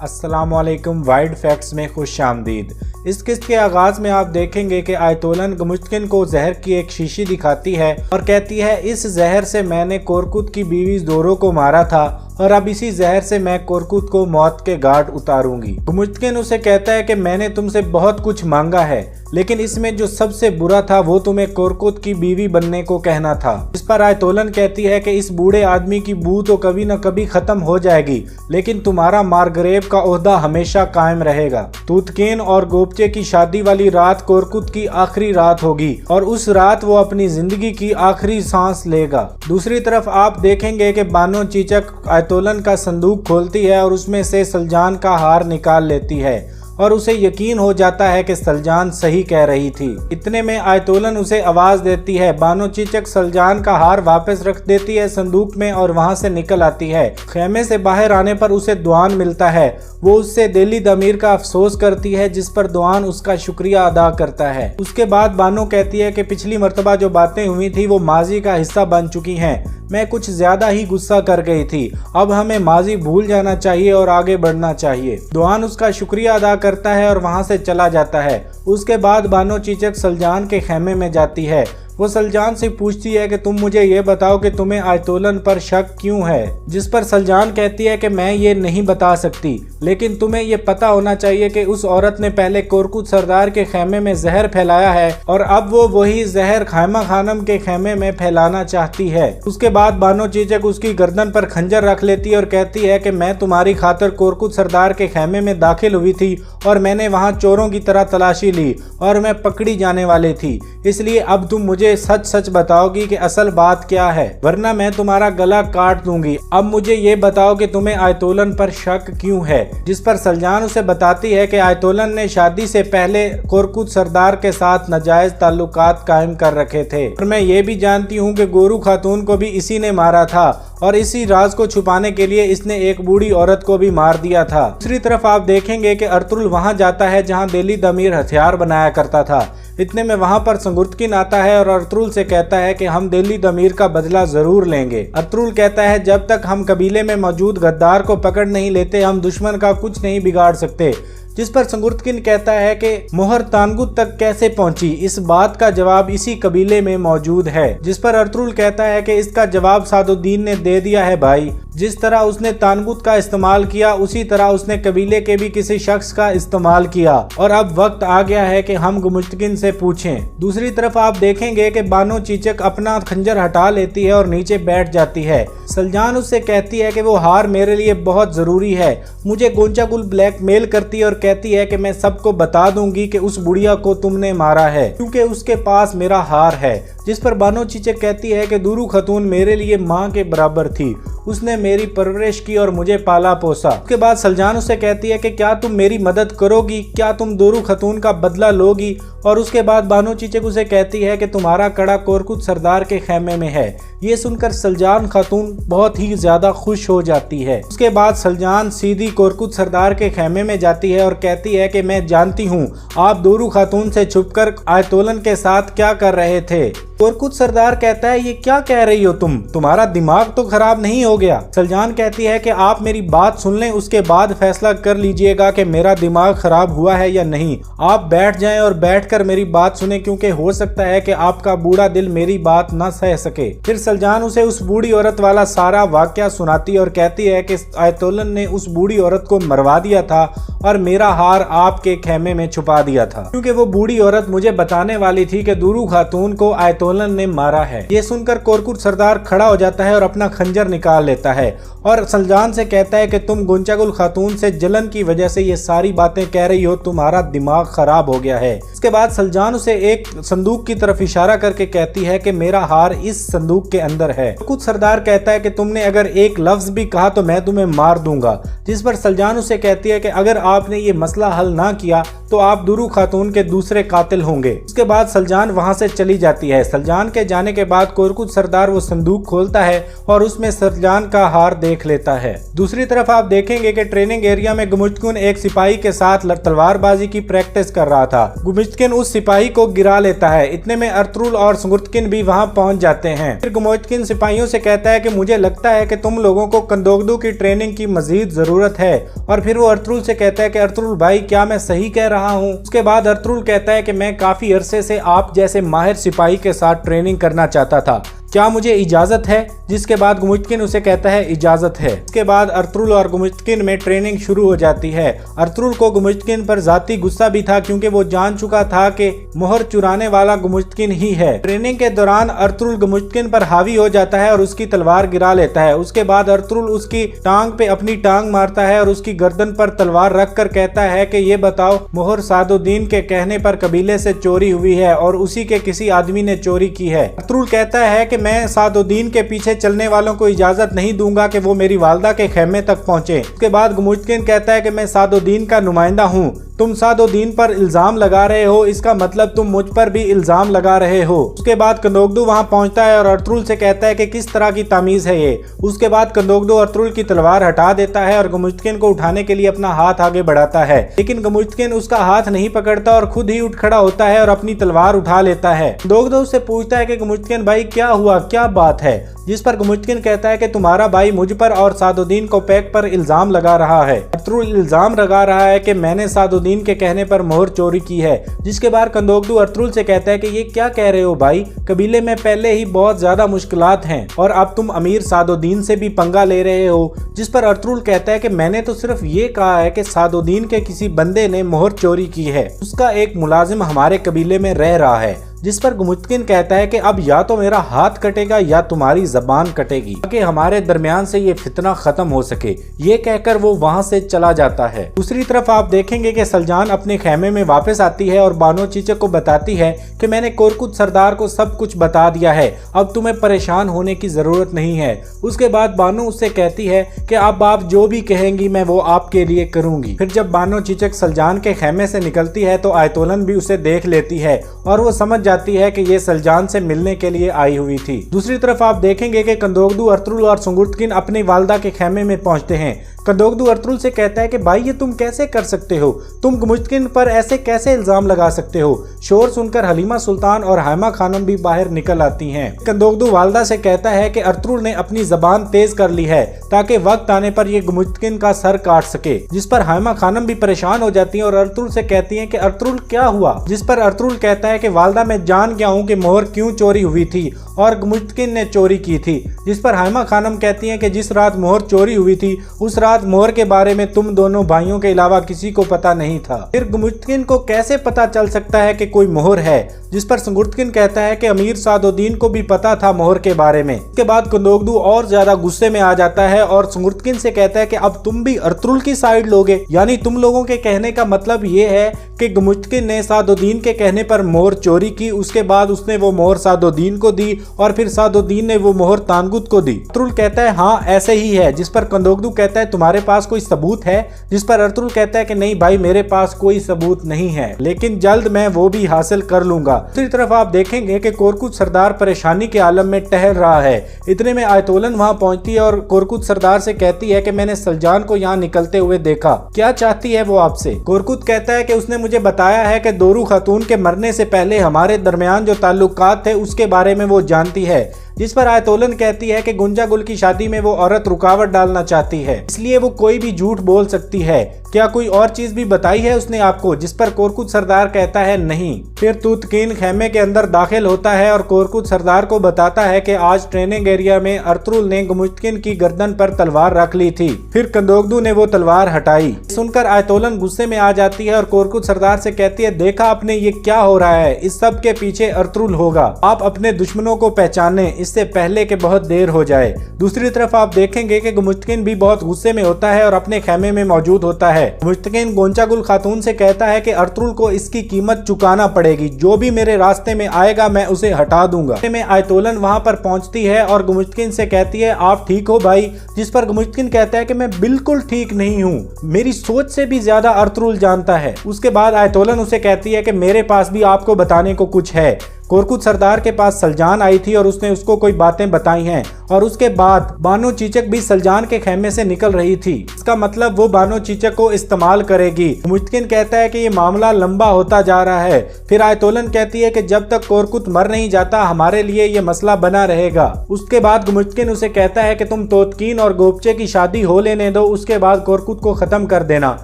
अस्सलामुअलैकुम। Wide facts में खुश आमदीद। इस किस्त के आगाज में आप देखेंगे कि आयतोलन गुमुश्तकिन को जहर की एक शीशी दिखाती है और कहती है, इस जहर से मैंने कोरकुत की बीवी जोरो को मारा था और अब इसी जहर से मैं कोरकुत को मौत के घाट उतारूंगी। गुमुश्तकिन उसे कहता है कि मैंने तुमसे बहुत कुछ मांगा है, लेकिन इसमें जो सबसे बुरा था वो तुम्हें कोरकुत की बीवी बनने को कहना था। इस पर आयतोलन कहती है कि इस बूढ़े आदमी की बू तो कभी न कभी खत्म हो जाएगी, लेकिन तुम्हारा मारगरेब का ओहदा हमेशा कायम रहेगा। तूतकीन और गोपचे की शादी वाली रात कोरकुत की आखिरी रात होगी और उस रात वो अपनी जिंदगी की आखिरी सांस लेगा। दूसरी तरफ आप देखेंगे कि बानो चीचक आयतोलन का संदूक खोलती है और उसमें से सलजान का हार निकाल लेती है और उसे यकीन हो जाता है कि सलजान सही कह रही थी। इतने में आयतोलन उसे आवाज देती है। बानो चीचक सलजान का हार वापस रख देती है संदूक में और वहां से निकल आती है। खेमे से बाहर आने पर उसे दुआन मिलता है। वो उससे दिली दमीर का अफसोस करती है, जिस पर दुआन उसका शुक्रिया अदा करता है। उसके बाद बानो कहती है कि पिछली मर्तबा जो बातें हुई थी वो माजी का हिस्सा बन चुकी हैं। मैं कुछ ज्यादा ही गुस्सा कर गई थी। अब हमें माजी भूल जाना चाहिए और आगे बढ़ना चाहिए। दुआन उसका शुक्रिया अदा करता है और वहां से चला जाता है। उसके बाद बानो चीचक सलजान के खेमे में जाती है। वो सलजान से पूछती है कि तुम मुझे ये बताओ कि तुम्हें आयतोलन पर शक क्यों है, जिस पर सलजान कहती है कि मैं ये नहीं बता सकती, लेकिन तुम्हें ये पता होना चाहिए कि उस औरत ने पहले कोरकुत सरदार के खेमे में जहर फैलाया है और अब वो वही जहर खैमा खानम के खेमे में फैलाना चाहती है। उसके बाद बानो चीचक उसकी गर्दन पर खंजर रख लेती है और कहती है कि मैं तुम्हारी खातिर कोरकुत सरदार के खेमे में दाखिल हुई थी और मैंने वहाँ चोरों की तरह तलाशी ली और मैं पकड़ी जाने वाली थी, इसलिए अब तुम मुझे सच सच बताओगी कि असल बात क्या है, वरना मैं तुम्हारा गला काट दूंगी। अब मुझे ये बताओ कि तुम्हें आयतोलन पर शक क्यों है, जिस पर सलजान उसे बताती है कि आयतोलन ने शादी से पहले कोरकुत सरदार के साथ नाजायज ताल्लुकात कायम कर रखे थे और मैं ये भी जानती हूँ कि गोरू खातून को भी इसी ने मारा था और इसी राज को छुपाने के लिए इसने एक बूढ़ी औरत को भी मार दिया था। दूसरी तरफ आप देखेंगे कि अर्तुल वहां जाता है जहां दिली दमीर हथियार बनाया करता था। इतने में वहां पर संगुर्तकिन आता है और अर्तुल से कहता है कि हम दिली दमीर का बदला जरूर लेंगे। अर्तुल कहता है, जब तक हम कबीले में मौजूद गद्दार को पकड़ नहीं लेते हम दुश्मन का कुछ नहीं बिगाड़ सकते। जिस पर संगुर्तकिन कहता है कि मोहर तानगुत तक कैसे पहुंची, इस बात का जवाब इसी कबीले में मौजूद है। जिस पर अर्तुल कहता है कि इसका जवाब सादुद्दीन ने दे दिया है भाई। जिस तरह उसने तानगुत का इस्तेमाल किया उसी तरह उसने कबीले के भी किसी शख्स का इस्तेमाल किया और अब वक्त आ गया है कि हम गुमुश्तकिन से पूछें। दूसरी तरफ आप देखेंगे कि बानो चीचक अपना खंजर हटा लेती है और नीचे बैठ जाती है। सलजान उससे कहती है कि वो हार मेरे लिए बहुत जरूरी है। मुझे गोंचागुल ब्लैकमेल करती है और कहती है कि मैं सबको बता दूंगी कि उस बुढ़िया को तुमने मारा है क्योंकि उसके पास मेरा हार है। जिस पर बानो चीचक कहती है कि दूरू खतून मेरे लिए माँ के बराबर थी, उसने मेरी परवरिश की और मुझे पाला पोसा। उसके बाद सलजान उससे कहती है कि क्या तुम मेरी मदद करोगी, क्या तुम दूरू खतून का बदला लोगी। और उसके बाद बानो चीचक उसे कहती है कि तुम्हारा कड़ा कोरकुत सरदार के खेमे में है। ये सुनकर सलजान खातून बहुत ही ज्यादा खुश हो जाती है। उसके बाद सलजान सीधी कोरकुत सरदार के खेमे में जाती है और कहती है कि मैं जानती हूँ आप दूरू खातून से छुपकर आयतोलन के साथ क्या कर रहे थे। कोरकुत सरदार कहता है, ये क्या कह रही हो तुम, तुम्हारा दिमाग तो खराब नहीं हो गया। सलजान कहती है कि आप मेरी बात सुन लें, उसके बाद फैसला कर लीजिएगा कि मेरा दिमाग खराब हुआ है या नहीं। आप बैठ जाएं और बैठकर मेरी बात सुने, क्योंकि हो सकता है कि आपका बूढ़ा दिल मेरी बात न सह सके। फिर सलजान उसे उस बूढ़ी औरत वाला सारा वाकया सुनाती और कहती है कि आयतोलन ने उस बूढ़ी औरत को मरवा दिया था और मेरा हार आपके खेमे में छुपा दिया था, क्योंकि वो बूढ़ी औरत मुझे बताने वाली थी कि दूरू खातून को आयतोलन ने मारा है। ये सुनकर कोरकुत सरदार खड़ा हो जाता है और अपना खंजर निकाल लेता है और सलजान से कहता है कि तुम गोंचागुल खातून से जलन की वजह से ये सारी बातें कह रही हो, तुम्हारा दिमाग खराब हो गया है। इसके बाद सलजान उसे एक संदूक की तरफ इशारा करके कहती है कि मेरा हार इस संदूक के अंदर है। कोरकुत सरदार कहता है कि तुमने अगर एक लफ्ज भी कहा तो मैं तुम्हें मार दूंगा। जिस पर सलजान उसे कहती है कि अगर आपने ये मसला हल ना किया तो आप दुरू खातून के दूसरे कातिल होंगे। उसके बाद सलजान वहां से चली जाती है। सलजान के जाने के बाद कोरकुत सरदार वो संदूक खोलता है और उसमें सलजान का हार देख लेता है। दूसरी तरफ आप देखेंगे कि ट्रेनिंग एरिया में गुमुश्तकिन एक सिपाही के साथ तलवारबाजी की प्रैक्टिस कर रहा था। गुमुश्तकिन उस सिपाही को गिरा लेता है। इतने में अर्तुगरुल और सुंगुर्तकिन भी वहां पहुंच जाते हैं। फिर गुमुश्तकिन सिपाहियों से कहता है कि मुझे लगता है कि तुम लोगों को कंदोकदू की ट्रेनिंग की मजीद जरूरत है। और फिर वो अर्तुगरुल से कहता है कि अर्तुगरुल भाई क्या मैं सही कह रहा हूँ। उसके बाद अर्तुगरुल कहता है कि मैं काफी अरसे से आप जैसे माहिर सिपाही के साथ ट्रेनिंग करना चाहता था, क्या मुझे इजाजत है? जिसके बाद गुमुश्तकिन उसे कहता है इजाजत है। इसके बाद अर्तुगरुल और गुमुश्तकिन में ट्रेनिंग शुरू हो जाती है। अर्तुगरुल को गुमुश्तकिन पर जाती गुस्सा भी था क्योंकि वो जान चुका था कि मोहर चुराने वाला गुमुश्तकिन ही है। ट्रेनिंग के दौरान अर्तुगरुल गुमुश्तकिन पर हावी हो जाता है और उसकी तलवार गिरा लेता है। उसके बाद अर्तुगरुल उसकी टांग पे अपनी टांग मारता है और उसकी गर्दन पर तलवार रख कर कहता है कि ये बताओ, मोहर सादुद्दीन के कहने पर कबीले से चोरी हुई है और उसी के किसी आदमी ने चोरी की है। अर्तुगरुल कहता है कि मैं सादुद्दीन के पीछे चलने वालों को इजाजत नहीं दूंगा कि वो मेरी वालदा के खेमे तक पहुंचे। उसके बाद गुमुश्तकिन कहता है कि मैं सादुद्दीन का नुमाइंदा हूँ, तुम सादुद्दीन पर इल्जाम लगा रहे हो, इसका मतलब तुम मुझ पर भी इल्जाम लगा रहे हो। उसके बाद कंदोकदू वहां पहुंचता है और अर्तुगरुल से कहता है कि किस तरह की तमीज है ये। उसके बाद कंदोकदू अर्तुगरुल की तलवार हटा देता है और गुमुश्तकिन को उठाने के लिए अपना हाथ आगे बढ़ाता है, लेकिन गुमुश्तकिन उसका हाथ नहीं पकड़ता और खुद ही उठ खड़ा होता है और अपनी तलवार उठा लेता है। कंदोकदू उससे पूछता है कि गुमुश्तकिन भाई क्या हुआ, क्या बात है? जिस पर गुमुश्तकिन कहता है कि तुम्हारा भाई मुझ पर और सादुद्दीन कोपैक पर इल्जाम लगा रहा है। अर्तुगरुल इल्जाम लगा रहा है कि मैंने सादुद्दीन के कहने पर मोहर चोरी की है। जिसके बाद कंदोकदू अर्तुगरुल से कहता है कि ये क्या कह रहे हो भाई, कबीले में पहले ही बहुत ज्यादा मुश्किलात हैं और अब तुम अमीर सादुद्दीन से भी पंगा ले रहे हो। जिस पर अर्तुगरुल कहता है कि मैंने तो सिर्फ ये कहा है कि सादुद्दीन के किसी बंदे ने मोहर चोरी की है, उसका एक मुलाजिम हमारे कबीले में रह रहा है। जिस पर गुमुश्तकिन कहता है कि अब या तो मेरा हाथ कटेगा या तुम्हारी जबान कटेगी ताकि हमारे दरमियान से ये फितना खत्म हो सके। ये कहकर वो वहां से चला जाता है। दूसरी तरफ आप देखेंगे कि सलजान अपने खेमे में वापस आती है और बानो चीचक को बताती है कि मैंने कोरकुत सरदार को सब कुछ बता दिया है, अब तुम्हें परेशान होने की जरूरत नहीं है। उसके बाद बानो उससे कहती है कि अब आप जो भी कहेंगी मैं वो आपके लिए करूंगी। फिर जब बानो चीचक सलजान के खेमे से निकलती है तो आयतोलन भी उसे देख लेती है और वो समझ जाती है कि ये सलजान से मिलने के लिए आई हुई थी। दूसरी तरफ आप देखेंगे कि कंदोकदू अर्तुगरुल और सुंगुर्तकिन अपनी वालदा के खेमे में पहुंचते हैं। कंदोकदू अर्तुगरुल से कहता है कि भाई ये तुम कैसे कर सकते हो, तुम गुमुश्तकिन पर ऐसे कैसे इल्जाम लगा सकते हो। शोर सुनकर हलीमा सुल्तान और हाइमा खानम भी बाहर निकल आती हैं। कंदोकदू वालदा से कहता है कि अर्तुगरुल ने अपनी जबान तेज कर ली है ताकि वक्त आने पर ये गुमुश्तकिन का सर काट सके। जिस पर हाइमा खानम भी परेशान हो जाती है और अर्तुगरुल से कहती है कि अर्तुगरुल क्या हुआ। जिस पर अर्तुगरुल कहता है कि वालदा मैं जान गया हूँ कि मोहर क्यों चोरी हुई थी और गुमुश्तकिन ने चोरी की थी। जिस पर हाइमा खानम कहती है कि जिस रात मोहर चोरी हुई थी उस रात मोहर के बारे में तुम दोनों भाइयों के अलावा किसी को पता नहीं था, फिर गुमुश्तकिन को कैसे पता चल सकता है कि कोई मोहर है। जिस पर सुंगुर्तकिन कहता है कि अमीर सादुद्दीन को भी पता था मोहर के बारे में। इसके बाद कंदोकदू और ज्यादा गुस्से में आ जाता है और सुंगुर्तकिन से कहता है कि अब तुम भी अर्तुगरुल की साइड लोगे, यानी तुम लोगों के कहने का मतलब ये है कि गुमुश्तकिन ने सादुद्दीन के कहने पर मोहर चोरी की, उसके बाद उसने वो मोहर सादुद्दीन को दी और फिर सादुद्दीन ने वो मोहर तानगुत को दी। अर्तुगरुल कहता है हाँ ऐसे ही है। जिस पर कंदोकदू कहता है तुम्हारे पास कोई सबूत है। जिस पर अर्तुगरुल कहता है कि नहीं भाई मेरे पास कोई सबूत नहीं है, लेकिन जल्द मैं वो भी हासिल कर लूंगा। दूसरी तरफ आप देखेंगे कि कोरकुत सरदार परेशानी के आलम में टहल रहा है। इतने में आयतोलन वहां पहुंचती है और कोरकुत सरदार से कहती है कि मैंने सलजान को यहाँ निकलते हुए देखा, क्या चाहती है वो आपसे। कोरकुत कहता है कि उसने मुझे बताया है कि दोरू खातून के मरने से पहले हमारे दरमियान जो ताल्लुकात थे उसके बारे में वो जानती है। जिस पर आयतोलन कहती है कि गुंजा गुल की शादी में वो औरत रुकावट डालना चाहती है, इसलिए वो कोई भी झूठ बोल सकती है। क्या कोई और चीज भी बताई है उसने आपको? जिस पर कोरकुत सरदार कहता है नहीं। फिर तूतकीन खेमे के अंदर दाखिल होता है और कोरकुत सरदार को बताता है कि आज ट्रेनिंग एरिया में अर्तुगरुल ने गुमुश्तकिन की गर्दन पर तलवार रख ली थी, फिर कंदोकदू ने वो तलवार हटाई। सुनकर आयतोलन गुस्से में आ जाती है और कोरकुत सरदार से कहती है देखा आपने ये क्या हो रहा है, इस सब के पीछे अर्तुगरुल होगा, आप अपने दुश्मनों को पहचाने, इससे पहले कि बहुत देर हो जाए। दूसरी तरफ आप देखेंगे कि गुमुश्तकिन भी बहुत गुस्से में होता है और अपने खेमे में मौजूद होता है। गुमुश्तकिन गोंचागुल खातून से कहता है कि अर्तुगरुल को इसकी कीमत चुकाना पड़ेगी, जो भी मेरे रास्ते में आएगा मैं उसे हटा दूंगा। में आयतोलन वहां पर पहुंचती है और गुमुश्तकिन से कहती है आप ठीक हो भाई, जिस पर गुमुश्तकिन कहता है कि मैं बिल्कुल ठीक नहीं हूं, मेरी सोच से भी ज्यादा अर्तुगरुल जानता है। उसके बाद आयतोलन उसे कहती है कि मेरे पास भी आपको बताने को कुछ है। कोरकुत सरदार के पास सलजान आई थी और उसने उसको कोई बातें बताई हैं और उसके बाद बानो चीचक भी सलजान के खेमे से निकल रही थी। इसका मतलब वो बानो चीचक को इस्तेमाल करेगी। मुश्तकिन कहता है कि ये मामला लंबा होता जा रहा है। फिर आयतोलन कहती है कि जब तक कोरकुत मर नहीं जाता हमारे लिए ये मसला बना रहेगा। उसके बाद मुश्तकिन उसे कहता है कि तुम तोतकीन और गोपचे की शादी हो लेने दो, उसके बाद कोरकुत को खत्म कर देना।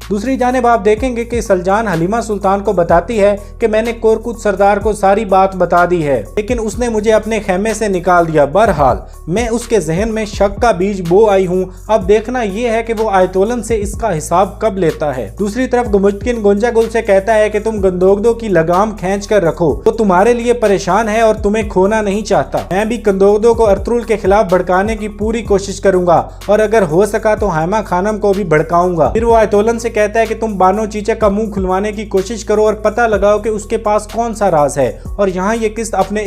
दूसरी जानिब आप देखेंगे कि सलजान हलीमा सुल्तान को बताती है कि मैंने कोरकुत सरदार को सारी बात बता दी है, लेकिन उसने मुझे अपने खेमे से निकाल दिया। बहरहाल मैं उसके जहन में शक का बीज बो आई हूँ। अब देखना यह है कि वो आयतोलन से इसका हिसाब कब लेता है। दूसरी तरफ गुमुश्तकिन गोंचागुल से कहता है कि तुम गंदोगदो की लगाम खींच कर रखो, तो तुम्हारे लिए परेशान है और तुम्हें खोना नहीं चाहता। मैं भी गंदोगदो को अर्तुगरुल के खिलाफ भड़काने की पूरी कोशिश करूंगा और अगर हो सका तो हैमा खानम को भी भड़काऊंगा। फिर वो आयतोलन से कहता है कि तुम बानो चीचक का मुंह खुलवाने की कोशिश करो और पता लगाओ कि उसके पास कौन सा राज है और यहाँ ये किस्त अपने